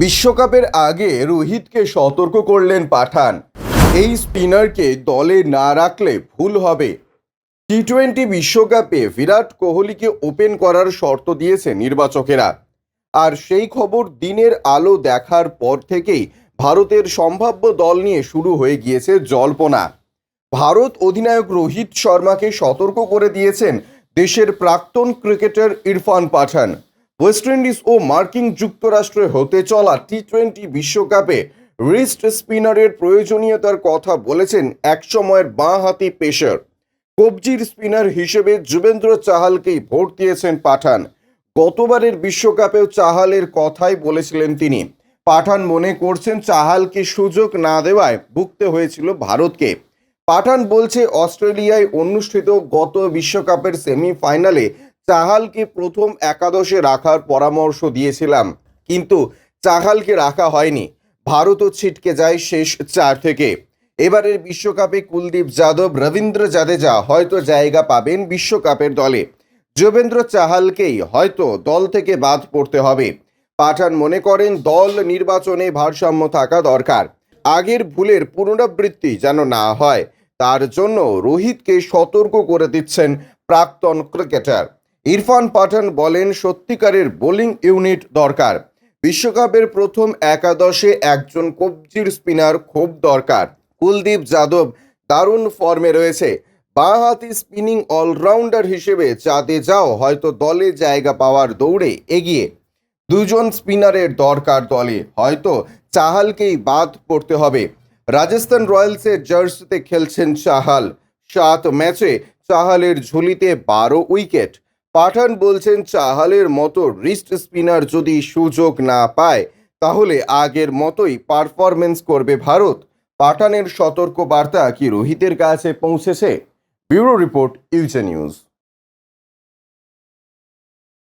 বিশ্বকাপের আগে রোহিতকে সতর্ক করলেন পাঠান। এই স্পিনারকে দলে না রাখলে ভুল হবে। টি-20 বিশ্বকাপে বিরাট কোহলিকে ওপেন করার শর্ত দিয়েছে নির্বাচকেরা। আর সেই খবর দিনের আলো দেখার পর থেকেই ভারতের সম্ভাব্য দল নিয়ে শুরু হয়ে গিয়েছে জল্পনা। ভারত অধিনায়ক রোহিত শর্মাকে সতর্ক করে দিয়েছেন দেশের প্রাক্তন ক্রিকেটার ইরফান পাঠান। ওয়েস্ট ইন্ডিজ ও মার্কিন যুক্তরাষ্ট্রে হতে চলা টি-20 বিশ্বকাপে রিস্ট স্পিনারের প্রয়োজনীয়তার কথা বলেছেন একসময়ের বাঁহাতি পেসার। কবজির স্পিনার হিসেবে যুবেন্দ্র চাহালকেই ভোট দিয়েছেন পাঠান। গতবারের বিশ্বকাপেও চাহালের কথাই বলেছিলেন তিনি। পাঠান মনে করছেন চাহালকে সুযোগ না দেওয়ায় ভুগতে হয়েছিল ভারতকে। পাঠান বলছে, অস্ট্রেলিয়ায় অনুষ্ঠিত গত বিশ্বকাপের সেমিফাইনালে চাহালকে প্রথম একাদশে রাখার পরামর্শ দিয়েছিলাম, কিন্তু চাহালকে রাখা হয়নি। ভারতও ছিটকে যায় শেষ 4 থেকে। এবারের বিশ্বকাপে কুলদীপ যাদব, রবীন্দ্র জাদেজা হয়তো জায়গা পাবেন বিশ্বকাপের দলে। যুবেন্দ্র চাহালকেই হয়তো দল থেকে বাদ পড়তে হবে। পাঠান মনে করেন দল নির্বাচনে ভারসাম্য থাকা দরকার। আগের ভুলের পুনরাবৃত্তি যেন না হয়, তার জন্য রোহিতকে সতর্ক করে দিচ্ছেন প্রাক্তন ক্রিকেটার। ইরফান পাঠান বলেন, সত্যিকারের বোলিং ইউনিট দরকার। বিশ্বকাপের প্রথম একাদশে একজন কবজির স্পিনার খুব দরকার। কুলদীপ যাদব দারুণ ফর্মে রয়েছে। বাঁহাতি স্পিনিং অলরাউন্ডার হিসেবে জাদেজাও হয়তো দলে জায়গা পাওয়ার দৌড়ে এগিয়ে। দুজন স্পিনারের দরকার দলে, হয়তো চাহালকেই বাদ পড়তে হবে। রাজস্থান রয়্যালসের জার্সিতে খেলছেন চাহাল। 7 ম্যাচে চাহালের ঝুলিতে 12 উইকেট। পাঠান বলছেন, চাহালের মতো রিস্ট স্পিনার যদি সুযোগ না পায় তাহলে আগের মতোই পারফরমেন্স করবে ভারত। পাঠানের সতর্ক বার্তা কি রোহিতের কাছে পৌঁছেছে? ব্যুরো রিপোর্ট, ইউজে নিউজ।